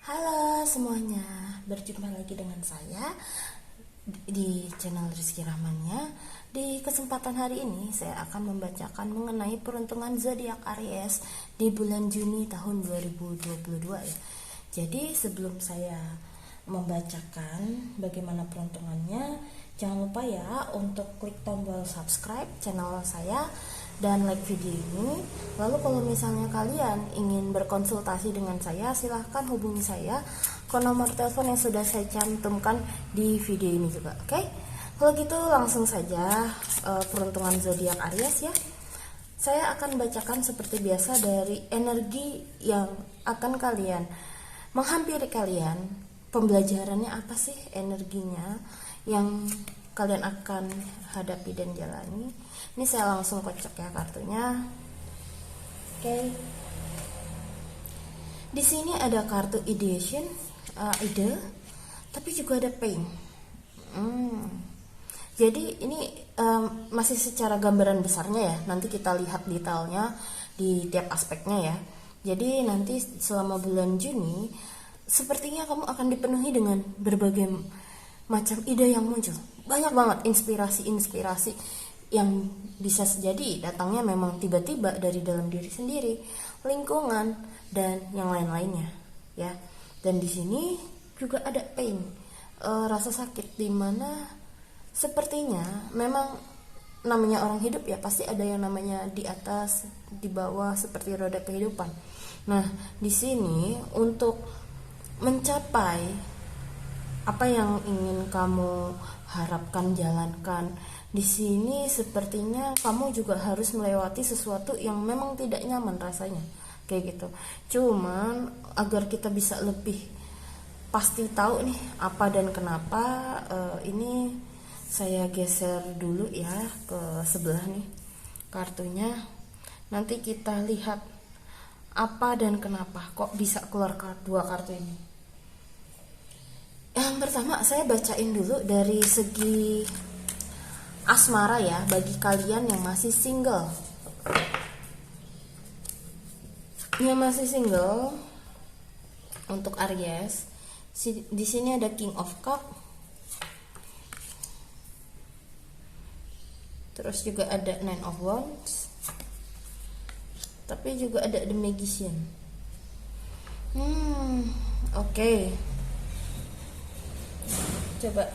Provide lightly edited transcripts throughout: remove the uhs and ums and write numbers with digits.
Halo semuanya, berjumpa lagi dengan saya di channel Rizky Rahmannya. Di kesempatan hari ini saya akan membacakan mengenai peruntungan zodiak Aries di bulan Juni tahun 2022 ya. Jadi sebelum saya membacakan bagaimana peruntungannya, jangan lupa ya untuk klik tombol subscribe channel saya dan like video ini. Lalu kalau misalnya kalian ingin berkonsultasi dengan saya, silahkan hubungi saya ke nomor telepon yang sudah saya cantumkan di video ini juga. Oke? Kalau gitu langsung saja peruntungan zodiak Aries ya. Saya akan bacakan seperti biasa dari energi yang akan kalian menghampiri kalian. Pembelajarannya apa sih energinya yang kalian akan hadapi dan jalani. Ini saya langsung kocok ya kartunya. Oke. Di sini ada kartu ideation, ide, tapi juga ada pain. Jadi ini masih secara gambaran besarnya ya. Nanti kita lihat detailnya di tiap aspeknya ya. Jadi nanti selama bulan Juni, sepertinya kamu akan dipenuhi dengan berbagai macam ide yang muncul. Banyak banget inspirasi yang bisa jadi datangnya memang tiba-tiba dari dalam diri sendiri, lingkungan, dan yang lain-lainnya ya. Dan di sini juga ada pain, rasa sakit, dimana sepertinya memang namanya orang hidup ya, pasti ada yang namanya di atas, di bawah, seperti roda kehidupan. Nah, di sini untuk mencapai apa yang ingin kamu harapkan, jalankan, di sini sepertinya kamu juga harus melewati sesuatu yang memang tidak nyaman rasanya, kayak gitu. Cuman agar kita bisa lebih pasti tahu nih apa dan kenapa, ini saya geser dulu ya ke sebelah nih kartunya. Nanti kita lihat apa dan kenapa kok bisa keluar dua kartu ini. Yang pertama saya bacain dulu dari segi asmara ya, bagi kalian yang masih single. Yang masih single untuk Aries, di sini ada King of Cup. Terus juga ada Nine of Wands. Tapi juga ada The Magician. Oke. Coba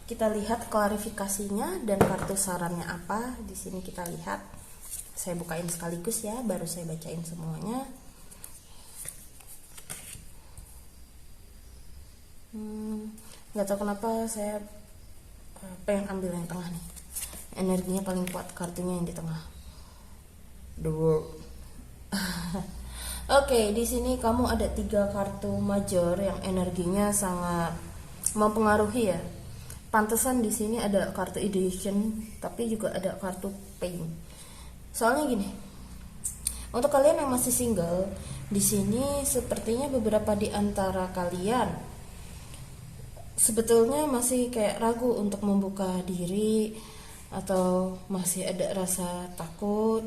kita lihat klarifikasinya dan kartu sarannya apa. Di sini kita lihat. Saya bukain sekaligus ya, baru saya bacain semuanya. Gak tahu kenapa saya pengen ambil yang tengah nih. Energinya paling kuat kartunya yang di tengah. The World. Oke, di sini kamu ada 3 kartu major yang energinya sangat mempengaruhi ya. Pantesan di sini ada kartu ideation, tapi juga ada kartu pain. Soalnya gini, untuk kalian yang masih single, di sini sepertinya beberapa di antara kalian sebetulnya masih kayak ragu untuk membuka diri, atau masih ada rasa takut,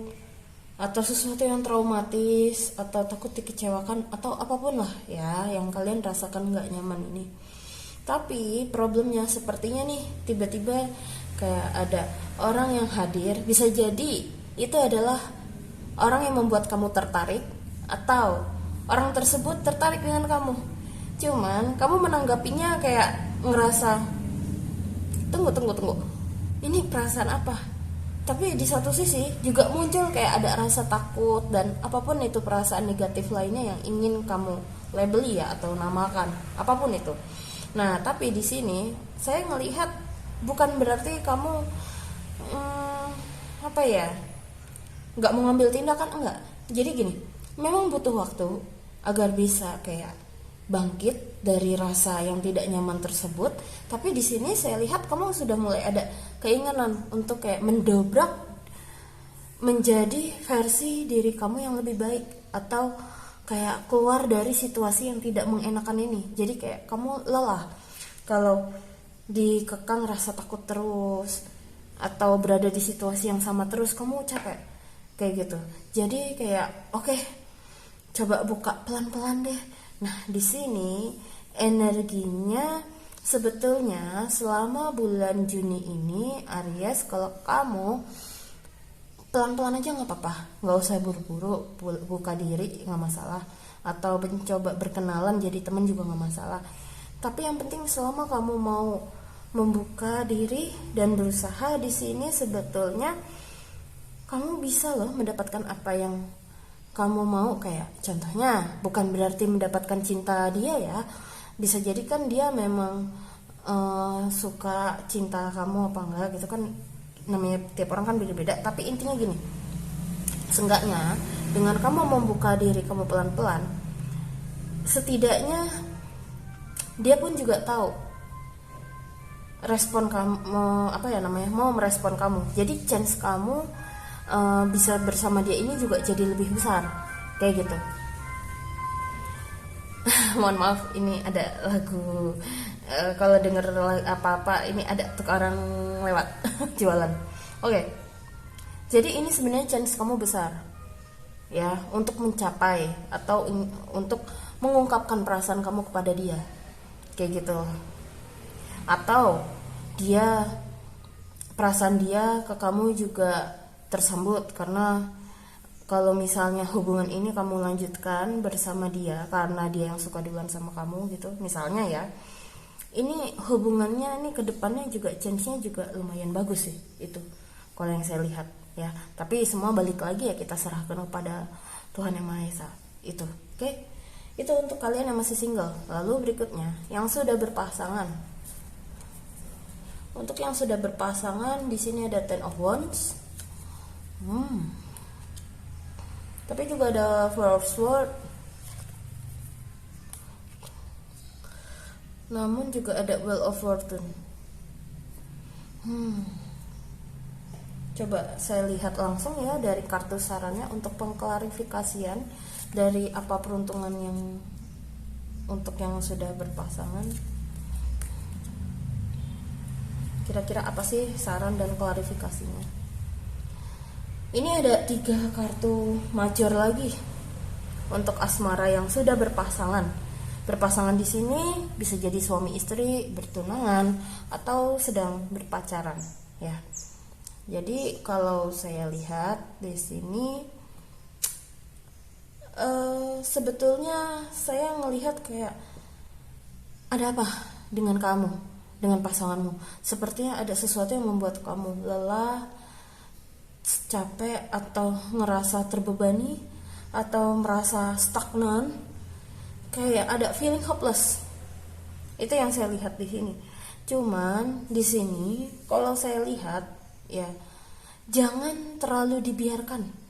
atau sesuatu yang traumatis, atau takut dikecewakan, atau apapun lah ya yang kalian rasakan gak nyaman ini. Tapi problemnya sepertinya nih, tiba-tiba kayak ada orang yang hadir. Bisa jadi itu adalah orang yang membuat kamu tertarik, atau orang tersebut tertarik dengan kamu. Cuman kamu menanggapinya kayak ngerasa tunggu, ini perasaan apa? Tapi di satu sisi juga muncul kayak ada rasa takut dan apapun itu perasaan negatif lainnya yang ingin kamu labeli ya, atau namakan apapun itu. Nah, tapi di sini saya ngelihat bukan berarti kamu nggak mau ngambil tindakan, enggak. Jadi gini, memang butuh waktu agar bisa kayak bangkit dari rasa yang tidak nyaman tersebut. Tapi di sini saya lihat kamu sudah mulai ada keinginan untuk kayak mendobrak menjadi versi diri kamu yang lebih baik, atau kayak keluar dari situasi yang tidak mengenakan ini. Jadi kayak kamu lelah kalau dikekang rasa takut terus, atau berada di situasi yang sama terus, kamu capek kayak gitu. Jadi kayak oke, coba buka pelan-pelan deh Nah, di sini energinya sebetulnya selama bulan Juni ini Aries, kalau kamu pelan-pelan aja nggak apa-apa, nggak usah buru-buru buka diri, nggak masalah, atau mencoba berkenalan jadi teman juga nggak masalah. Tapi yang penting selama kamu mau membuka diri dan berusaha, di sini sebetulnya kamu bisa loh mendapatkan apa yang kamu mau. Kayak contohnya, bukan berarti mendapatkan cinta dia ya, bisa jadi kan dia memang suka cinta kamu apa enggak gitu kan, namanya tiap orang kan beda-beda. Tapi intinya gini, seenggaknya dengan kamu membuka diri kamu pelan-pelan, setidaknya dia pun juga tahu respon kamu, mau merespon kamu. Jadi chance kamu bisa bersama dia ini juga jadi lebih besar, kayak gitu. Mohon maaf, ini ada lagu, kalau denger apa-apa ini ada orang lewat jualan. Oke. Jadi ini sebenarnya chance kamu besar ya untuk mencapai atau untuk mengungkapkan perasaan kamu kepada dia, kayak gitu. Atau perasaan dia ke kamu juga tersambut, karena kalau misalnya hubungan ini kamu lanjutkan bersama dia karena dia yang suka duluan sama kamu gitu misalnya ya, ini hubungannya ini kedepannya juga chance-nya juga lumayan bagus sih, itu kalau yang saya lihat ya. Tapi semua balik lagi ya, kita serahkan kepada Tuhan Yang Maha Esa itu. Oke, itu untuk kalian yang masih single. Lalu berikutnya yang sudah berpasangan. Untuk yang sudah berpasangan, di sini ada Ten of Wands. Tapi juga ada Four of Swords. Namun juga ada Wheel of Fortune. Coba saya lihat langsung ya dari kartu sarannya untuk pengklarifikasian dari apa peruntungan yang untuk yang sudah berpasangan. Kira-kira apa sih saran dan klarifikasinya? Ini ada 3 kartu major lagi untuk asmara yang sudah berpasangan. Berpasangan di sini bisa jadi suami istri, bertunangan, atau sedang berpacaran ya. Jadi kalau saya lihat di sini sebetulnya saya ngelihat kayak ada apa dengan kamu, dengan pasanganmu. Sepertinya ada sesuatu yang membuat kamu lelah, capek, atau ngerasa terbebani, atau merasa stagnan, kayak ada feeling hopeless. Itu yang saya lihat di sini. Cuman di sini kalau saya lihat ya, jangan terlalu dibiarkan.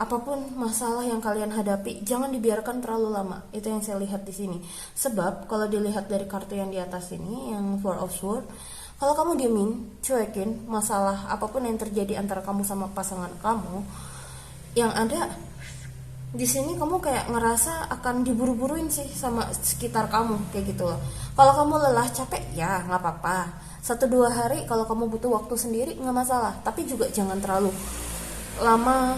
Apapun masalah yang kalian hadapi, jangan dibiarkan terlalu lama. Itu yang saya lihat di sini. Sebab kalau dilihat dari kartu yang di atas ini, yang Four of Swords, kalau kamu diemin, cuekin masalah apapun yang terjadi antara kamu sama pasangan kamu, yang ada di sini kamu kayak ngerasa akan diburu-buruin sih sama sekitar kamu, kayak gitu loh. Kalau kamu lelah, capek, ya nggak apa-apa. 1-2 hari kalau kamu butuh waktu sendiri nggak masalah. Tapi juga jangan terlalu lama,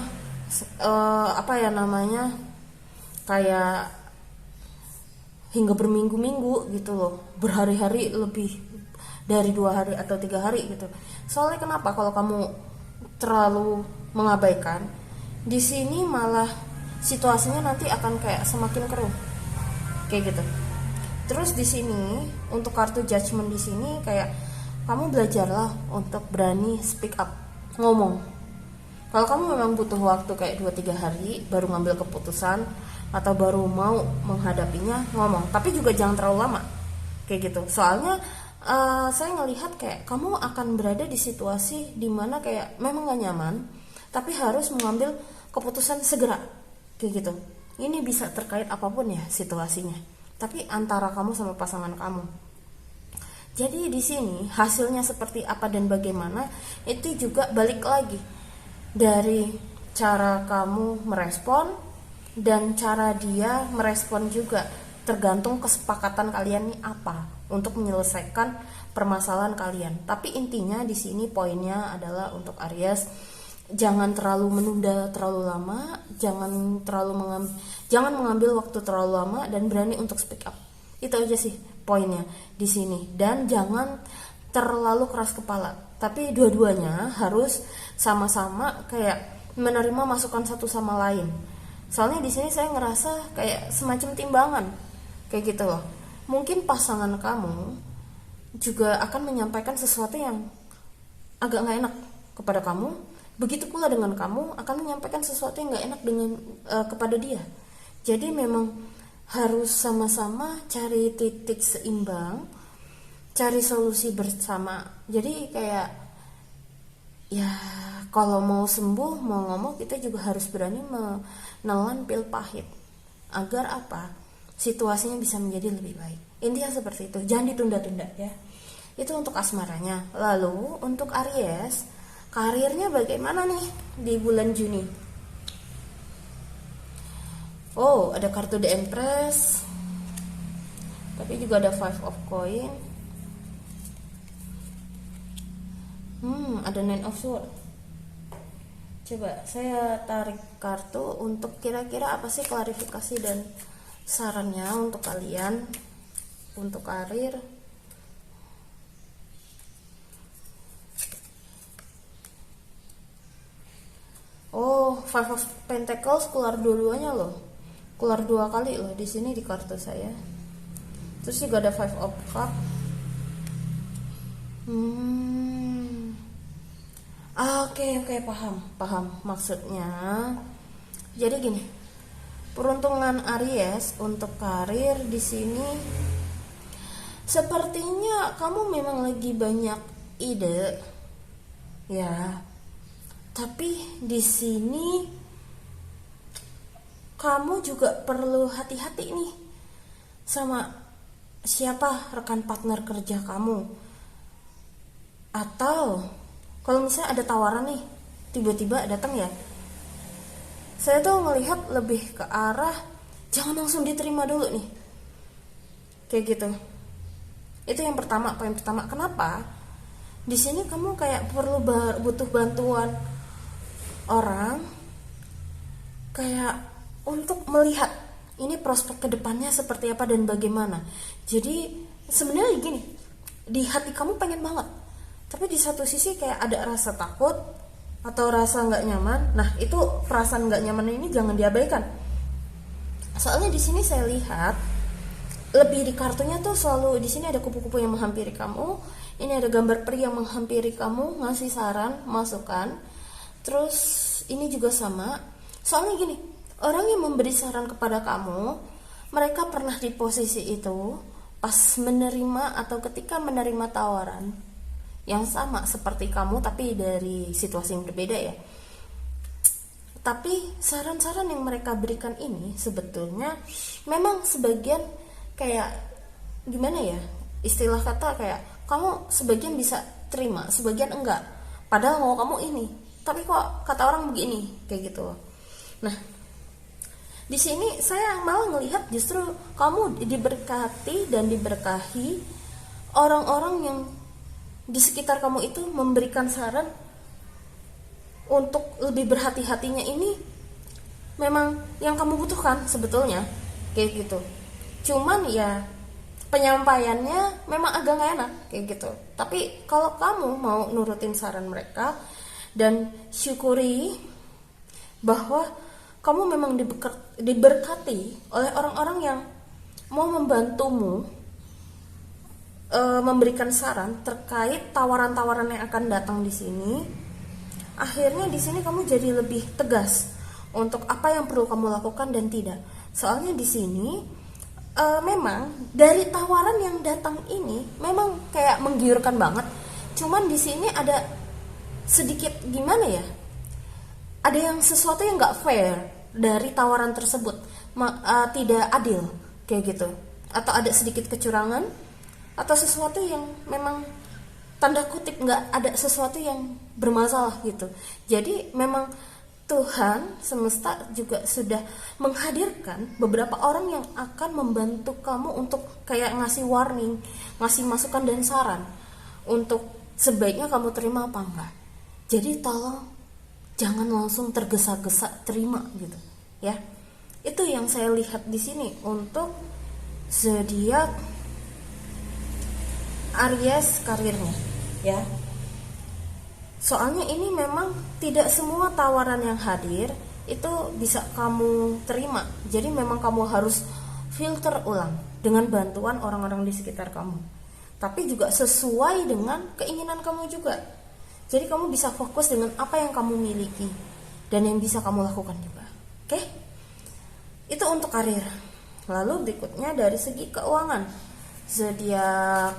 kayak hingga berminggu-minggu gitu loh, berhari-hari, lebih dari 2 hari atau 3 hari gitu. Soalnya kenapa? Kalau kamu terlalu mengabaikan, di sini malah situasinya nanti akan kayak semakin keruh, kayak gitu. Terus di sini untuk kartu Judgment di sini kayak kamu belajarlah untuk berani speak up, ngomong. Kalau kamu memang butuh waktu kayak 2-3 hari baru ngambil keputusan atau baru mau menghadapinya, ngomong. Tapi juga jangan terlalu lama, kayak gitu. Soalnya saya ngelihat kayak kamu akan berada di situasi dimana kayak memang gak nyaman, tapi harus mengambil keputusan segera, kayak gitu. Ini bisa terkait apapun ya situasinya, tapi antara kamu sama pasangan kamu. Jadi di sini hasilnya seperti apa dan bagaimana, itu juga balik lagi dari cara kamu merespon dan cara dia merespon juga, tergantung kesepakatan kalian nih apa untuk menyelesaikan permasalahan kalian. Tapi intinya di sini poinnya adalah untuk Aries, jangan terlalu menunda terlalu lama, jangan mengambil waktu terlalu lama, dan berani untuk speak up. Itu aja sih poinnya di sini. Dan jangan terlalu keras kepala, tapi dua-duanya harus sama-sama kayak menerima masukan satu sama lain. Soalnya di sini saya ngerasa kayak semacam timbangan kayak gitu loh. Mungkin pasangan kamu juga akan menyampaikan sesuatu yang agak nggak enak kepada kamu. Begitu pula dengan kamu akan menyampaikan sesuatu yang nggak enak kepada dia. Jadi memang harus sama-sama cari titik seimbang, cari solusi bersama. Jadi kayak ya kalau mau sembuh, mau ngomong, kita juga harus berani menelan pil pahit agar apa? Situasinya bisa menjadi lebih baik. Intinya seperti itu. Jangan ditunda-tunda ya. Itu untuk asmaranya. Lalu untuk Aries, karirnya bagaimana nih di bulan Juni? Oh, ada kartu The Empress. Tapi juga ada Five of Coin. Ada Nine of Swords. Coba saya tarik kartu untuk kira-kira apa sih klarifikasi dan sarannya untuk kalian untuk karir. Oh, Five of Pentacles keluar dua-duanya loh. Keluar 2 kali loh di sini di kartu saya. Terus juga ada Five of Cups. Oke, paham maksudnya. Jadi gini, peruntungan Aries untuk karir di sini sepertinya kamu memang lagi banyak ide, ya. Tapi di sini kamu juga perlu hati-hati nih sama siapa rekan partner kerja kamu. Atau kalau misalnya ada tawaran nih tiba-tiba datang ya, saya tuh melihat lebih ke arah jangan langsung diterima dulu nih, kayak gitu. Itu yang pertama, poin pertama. Kenapa? Di sini kamu kayak butuh bantuan orang kayak untuk melihat ini prospek kedepannya seperti apa dan bagaimana. Jadi sebenarnya gini, di hati kamu pengen banget, tapi di satu sisi kayak ada rasa takut atau rasa nggak nyaman. Nah, itu perasaan nggak nyaman ini jangan diabaikan. Soalnya di sini saya lihat lebih di kartunya tuh selalu di sini ada kupu-kupu yang menghampiri kamu. Ini ada gambar peri yang menghampiri kamu, ngasih saran, masukan. Terus ini juga sama. Soalnya gini, orang yang memberi saran kepada kamu, mereka pernah di posisi itu pas menerima atau ketika menerima tawaran yang sama seperti kamu tapi dari situasi yang berbeda ya. Tapi saran-saran yang mereka berikan ini sebetulnya memang sebagian kayak gimana ya, istilah kata kayak kamu sebagian bisa terima, sebagian enggak. Padahal mau kamu ini, tapi kok kata orang begini, kayak gitu. Nah, di sini saya malah ngelihat justru kamu diberkati dan diberkahi orang-orang yang di sekitar kamu itu memberikan saran untuk lebih berhati-hatinya. Ini memang yang kamu butuhkan sebetulnya, kayak gitu. Cuman ya penyampaiannya memang agak gak enak kayak gitu. Tapi kalau kamu mau nurutin saran mereka dan syukuri bahwa kamu memang diberkati oleh orang-orang yang mau membantumu memberikan saran terkait tawaran-tawaran yang akan datang di sini. Akhirnya di sini kamu jadi lebih tegas untuk apa yang perlu kamu lakukan dan tidak. Soalnya di sini memang dari tawaran yang datang ini memang kayak menggiurkan banget. Cuman di sini ada sedikit gimana ya? Ada yang sesuatu yang nggak fair dari tawaran tersebut, tidak adil kayak gitu. Atau ada sedikit kecurangan atau sesuatu yang memang tanda kutip nggak ada sesuatu yang bermasalah gitu. Jadi memang Tuhan semesta juga sudah menghadirkan beberapa orang yang akan membantu kamu untuk kayak ngasih warning, ngasih masukan dan saran untuk sebaiknya kamu terima apa enggak. Jadi tolong jangan langsung tergesa-gesa terima gitu ya. Itu yang saya lihat di sini untuk zodiak Aries karirnya ya. Soalnya ini memang tidak semua tawaran yang hadir itu bisa kamu terima. Jadi memang kamu harus filter ulang dengan bantuan orang-orang di sekitar kamu. Tapi juga sesuai dengan keinginan kamu juga. Jadi kamu bisa fokus dengan apa yang kamu miliki dan yang bisa kamu lakukan juga. Oke? Itu untuk karir. Lalu berikutnya dari segi keuangan. Zodiak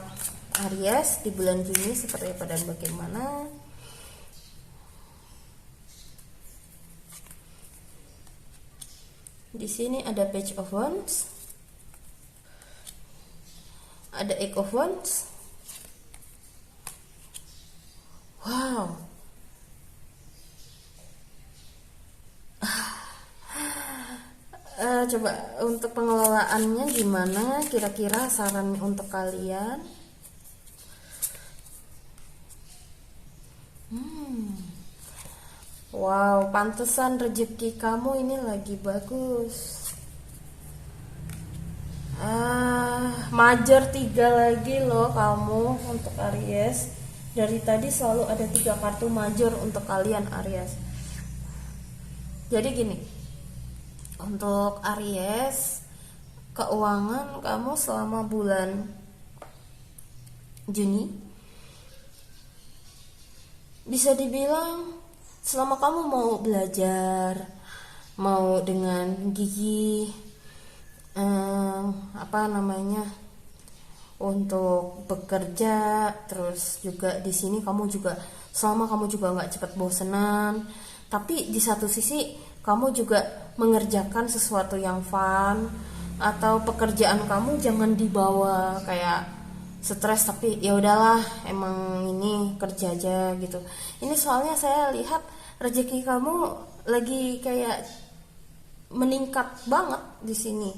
Aries di bulan Juni seperti apa dan bagaimana? Di sini ada Page of Wands, ada Eight of Wands. Wow. Coba untuk pengelolaannya gimana? Kira-kira saran untuk kalian? Wow, pantesan rezeki kamu ini lagi bagus. Major 3 lagi loh kamu untuk Aries. Dari tadi selalu ada 3 kartu major untuk kalian Aries. Jadi gini, untuk Aries, keuangan kamu selama bulan Juni bisa dibilang selama kamu mau belajar, mau dengan gigi, untuk bekerja, terus juga di sini kamu juga selama kamu juga nggak cepat bosenan, tapi di satu sisi kamu juga mengerjakan sesuatu yang fun, atau pekerjaan kamu jangan dibawa kayak stres, tapi ya udahlah emang ini kerja aja gitu. Ini soalnya saya lihat rezeki kamu lagi kayak meningkat banget di sini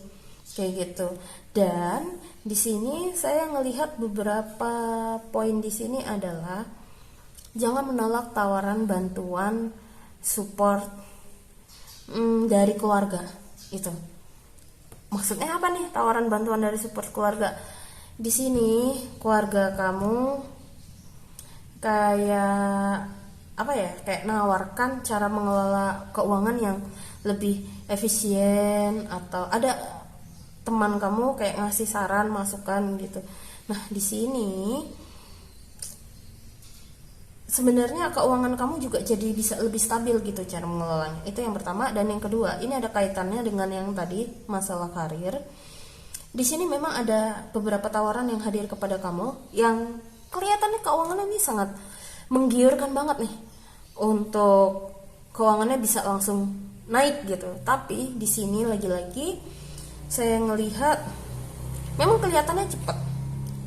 kayak gitu. Dan di sini saya ngelihat beberapa poin di sini adalah jangan menolak tawaran bantuan support dari keluarga. Itu maksudnya apa nih, tawaran bantuan dari support keluarga? Di sini keluarga kamu kayak kayak nawarkan cara mengelola keuangan yang lebih efisien, atau ada teman kamu kayak ngasih saran, masukan gitu. Nah, di sini sebenarnya keuangan kamu juga jadi bisa lebih stabil gitu cara mengelolanya. Itu yang pertama. Dan yang kedua, ini ada kaitannya dengan yang tadi masalah karir. Di sini memang ada beberapa tawaran yang hadir kepada kamu yang kelihatannya keuangannya ini sangat menggiurkan banget nih, untuk keuangannya bisa langsung naik gitu. Tapi di sini lagi-lagi saya ngelihat memang kelihatannya cepat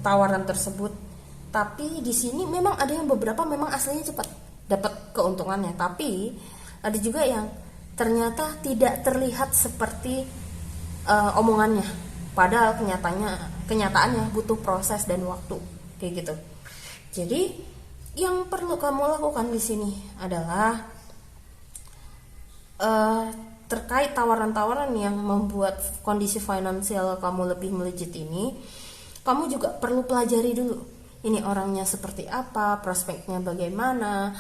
tawaran tersebut, tapi di sini memang ada yang beberapa memang aslinya cepat dapat keuntungannya, tapi ada juga yang ternyata tidak terlihat seperti omongannya. Padahal kenyataannya butuh proses dan waktu kayak gitu. Jadi yang perlu kamu lakukan di sini adalah terkait tawaran-tawaran yang membuat kondisi finansial kamu lebih melejit ini, kamu juga perlu pelajari dulu. Ini orangnya seperti apa, prospeknya bagaimana.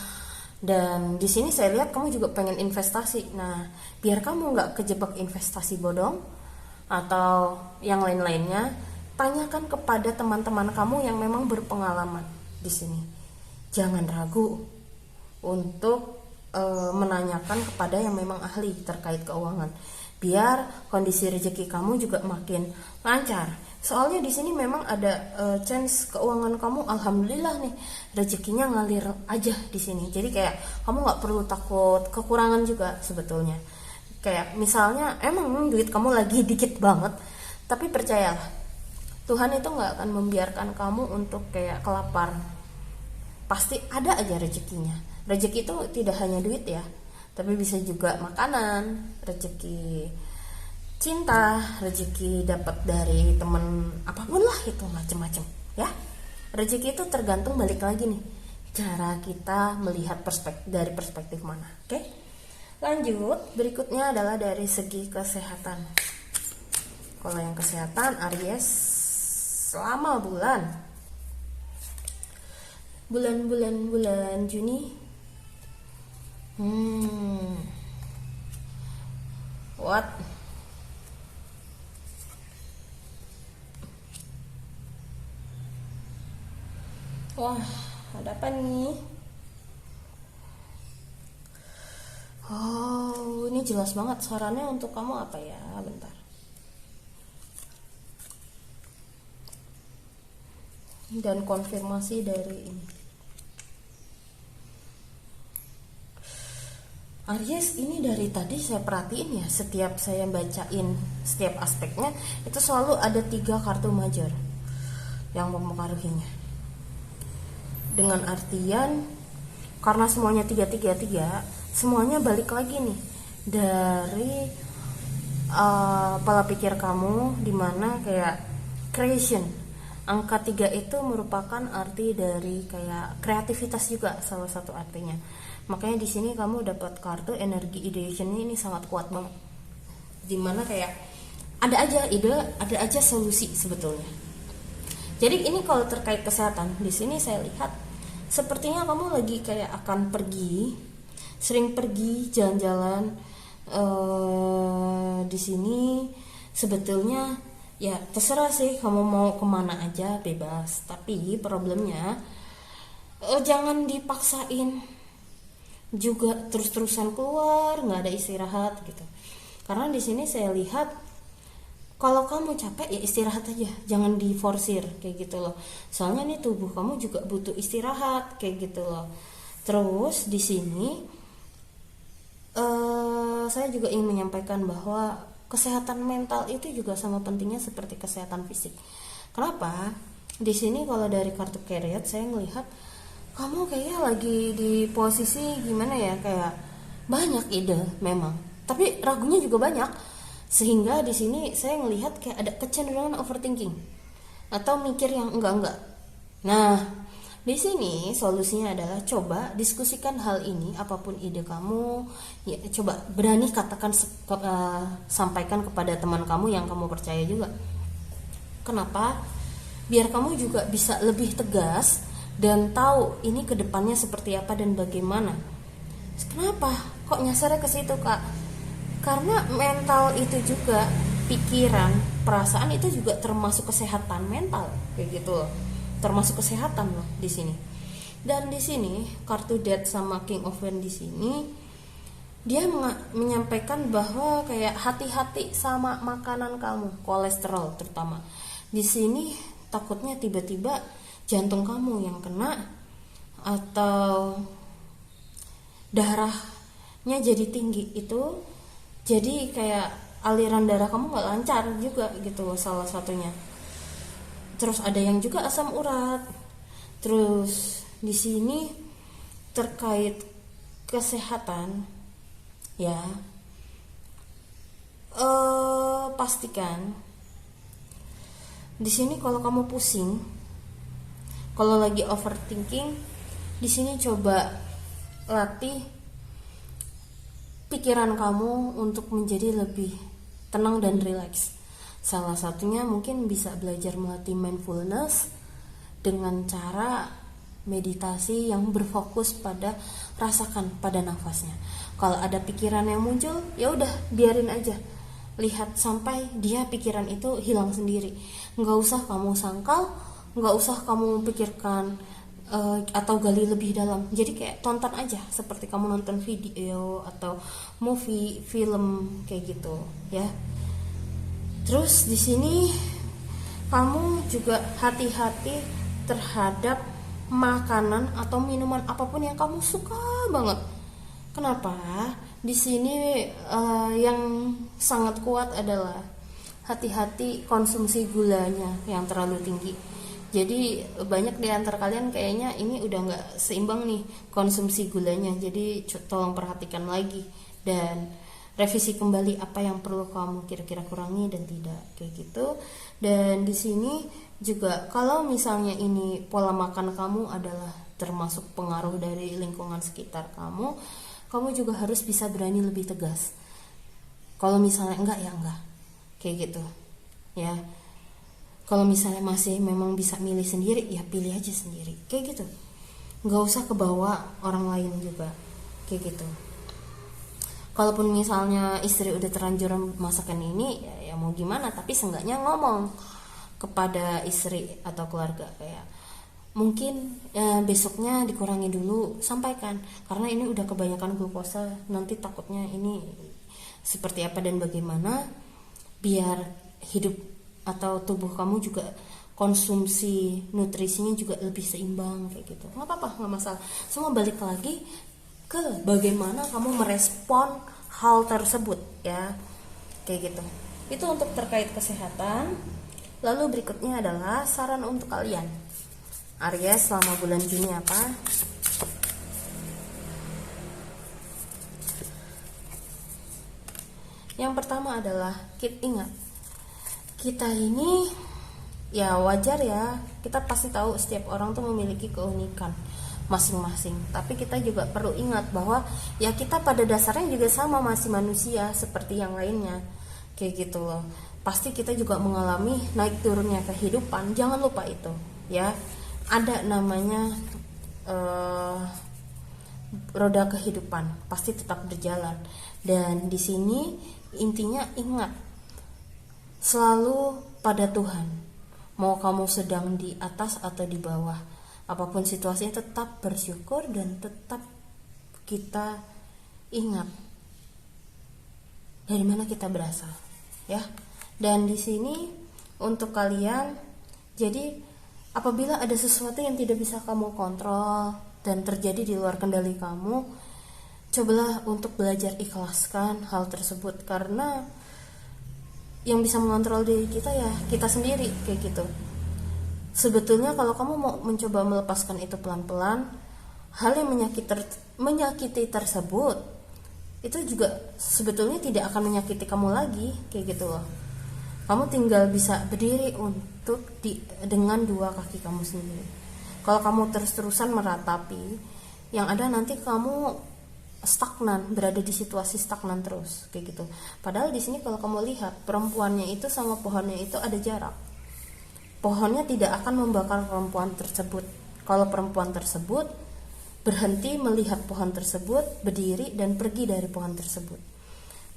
Dan di sini saya lihat kamu juga pengen investasi. Nah, biar kamu nggak kejebak investasi bodong atau yang lain-lainnya, tanyakan kepada teman-teman kamu yang memang berpengalaman di sini. Jangan ragu untuk menanyakan kepada yang memang ahli terkait keuangan, biar kondisi rezeki kamu juga makin lancar. Soalnya di sini memang ada chance keuangan kamu, alhamdulillah nih, rezekinya ngalir aja di sini. Jadi kayak kamu nggak perlu takut kekurangan juga sebetulnya. Kayak misalnya emang duit kamu lagi dikit banget, tapi percayalah, Tuhan itu nggak akan membiarkan kamu untuk kayak kelaparan. Pasti ada aja rezekinya. Rezeki itu tidak hanya duit ya, tapi bisa juga makanan, rezeki cinta, rezeki dapat dari temen, apapun lah itu macem-macem ya. Rezeki itu tergantung balik lagi nih, cara kita melihat dari perspektif mana. Oke? Lanjut, berikutnya adalah dari segi kesehatan. Kalau yang kesehatan Aries selama bulan Juni. What? Wah, ada apa nih? Oh, ini jelas banget sarannya untuk kamu apa ya? Bentar. Dan konfirmasi dari ini. Aries ini dari tadi saya perhatiin ya, setiap saya bacain setiap aspeknya itu selalu ada 3 kartu major yang mempengaruhinya. Dengan artian karena semuanya 3, semuanya balik lagi nih dari pola pikir kamu, dimana kayak creation. Angka 3 itu merupakan arti dari kayak kreativitas juga, salah satu artinya. Makanya di sini kamu dapat kartu energi ideationnya ini sangat kuat banget. Dimana kayak ada aja ide, ada aja solusi sebetulnya. Jadi ini kalau terkait kesehatan, di sini saya lihat sepertinya kamu lagi kayak akan pergi, sering pergi jalan-jalan. Di sini sebetulnya ya terserah sih kamu mau kemana aja, bebas. Tapi problemnya jangan dipaksain juga terus-terusan keluar, nggak ada istirahat gitu. Karena di sini saya lihat kalau kamu capek ya istirahat aja, jangan diforsir kayak gitu loh. Soalnya nih tubuh kamu juga butuh istirahat kayak gitu loh. Terus di sini saya juga ingin menyampaikan bahwa kesehatan mental itu juga sama pentingnya seperti kesehatan fisik. Kenapa? Di sini kalau dari kartu Chariot saya ngelihat kamu kayaknya lagi di posisi gimana ya, kayak banyak ide memang, tapi ragunya juga banyak, sehingga di sini saya ngelihat kayak ada kecenderungan overthinking atau mikir yang enggak. Nah, di sini solusinya adalah coba diskusikan hal ini, apapun ide kamu, ya coba berani katakan, sampaikan kepada teman kamu yang kamu percaya juga. Kenapa? Biar kamu juga bisa lebih tegas dan tahu ini kedepannya seperti apa dan bagaimana. Kenapa? Kok nyasarnya ke situ, Kak? Karena mental itu juga, pikiran, perasaan itu juga termasuk kesehatan mental, kayak gitu loh. Termasuk kesehatan loh di sini. Dan di sini kartu Death sama King of Wands di sini dia menyampaikan bahwa kayak hati-hati sama makanan kamu, kolesterol terutama. Di sini takutnya tiba-tiba jantung kamu yang kena atau darahnya jadi tinggi, itu jadi kayak aliran darah kamu nggak lancar juga gitu salah satunya. Terus ada yang juga asam urat. Terus di sini terkait kesehatan ya, pastikan di sini kalau kamu pusing, kalau lagi overthinking, di sini coba latih pikiran kamu untuk menjadi lebih tenang dan rileks. Salah satunya mungkin bisa belajar melatih mindfulness dengan cara meditasi yang berfokus pada rasakan pada nafasnya. Kalau ada pikiran yang muncul, ya udah biarin aja. Lihat sampai dia pikiran itu hilang sendiri. Nggak usah kamu sangkal, nggak usah kamu pikirkan atau gali lebih dalam. Jadi kayak tonton aja seperti kamu nonton video atau movie, film kayak gitu ya. Terus di sini kamu juga hati-hati terhadap makanan atau minuman apapun yang kamu suka banget. Kenapa? Di sini yang sangat kuat adalah hati-hati konsumsi gulanya yang terlalu tinggi. Jadi banyak di antara kalian kayaknya ini udah nggak seimbang nih konsumsi gulanya. Jadi tolong perhatikan lagi dan revisi kembali apa yang perlu kamu kira-kira kurangi dan tidak kayak gitu. Dan di sini juga kalau misalnya ini pola makan kamu adalah termasuk pengaruh dari lingkungan sekitar kamu juga harus bisa berani lebih tegas. Kalau misalnya enggak ya enggak, kayak gitu ya. Kalau misalnya masih memang bisa milih sendiri, ya pilih aja sendiri, kayak gitu. Nggak usah kebawa orang lain juga, kayak gitu. Kalaupun misalnya istri udah terlanjur masakan ini, ya mau gimana, tapi seenggaknya ngomong kepada istri atau keluarga kayak mungkin besoknya dikurangi dulu, sampaikan, karena ini udah kebanyakan glukosa, nanti takutnya ini seperti apa dan bagaimana, biar hidup atau tubuh kamu juga konsumsi nutrisinya juga lebih seimbang, kayak gitu. Nggak apa-apa, nggak masalah. Semua balik lagi ke bagaimana kamu merespon hal tersebut ya, kayak gitu. Itu untuk terkait kesehatan. Lalu berikutnya adalah saran untuk kalian Aries selama bulan Juni apa? Yang pertama adalah ingat, kita ini ya wajar ya, kita pasti tahu setiap orang tuh memiliki keunikan masing-masing, tapi kita juga perlu ingat bahwa ya kita pada dasarnya juga sama, masih manusia seperti yang lainnya, kayak gitu loh. Pasti kita juga mengalami naik turunnya kehidupan, jangan lupa itu ya. Ada namanya roda kehidupan pasti tetap berjalan, dan di sini intinya ingat selalu pada Tuhan. Mau kamu sedang di atas atau di bawah, apapun situasinya tetap bersyukur dan tetap kita ingat dari mana kita berasal ya. Dan di sini untuk kalian, jadi apabila ada sesuatu yang tidak bisa kamu kontrol dan terjadi di luar kendali kamu, cobalah untuk belajar ikhlaskan hal tersebut, karena yang bisa mengontrol diri kita ya kita sendiri, kayak gitu. Sebetulnya kalau kamu mau mencoba melepaskan itu pelan-pelan, hal yang menyakiti tersebut itu juga sebetulnya tidak akan menyakiti kamu lagi, kayak gitu loh. Kamu tinggal bisa berdiri dengan dua kaki kamu sendiri. Kalau kamu terus-terusan meratapi, yang ada nanti kamu stagnan, berada di situasi stagnan terus, kayak gitu. Padahal di sini kalau kamu lihat, perempuannya itu sama pohonnya itu ada jarak. Pohonnya tidak akan membakar perempuan tersebut. Kalau perempuan tersebut berhenti melihat pohon tersebut, berdiri dan pergi dari pohon tersebut,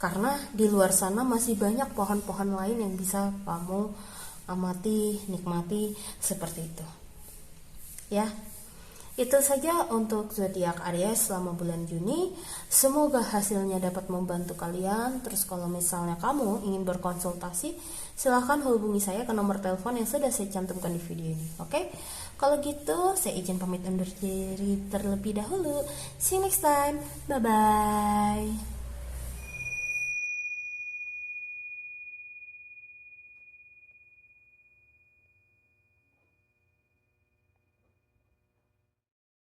karena di luar sana masih banyak pohon-pohon lain yang bisa kamu amati, nikmati, seperti itu ya. Itu saja untuk zodiak Aries selama bulan Juni. Semoga hasilnya dapat membantu kalian. Terus kalau misalnya kamu ingin berkonsultasi, silahkan hubungi saya ke nomor telepon yang sudah saya cantumkan di video ini. Oke? Kalau gitu, saya izin pamit undur diri terlebih dahulu. See you next time. Bye-bye.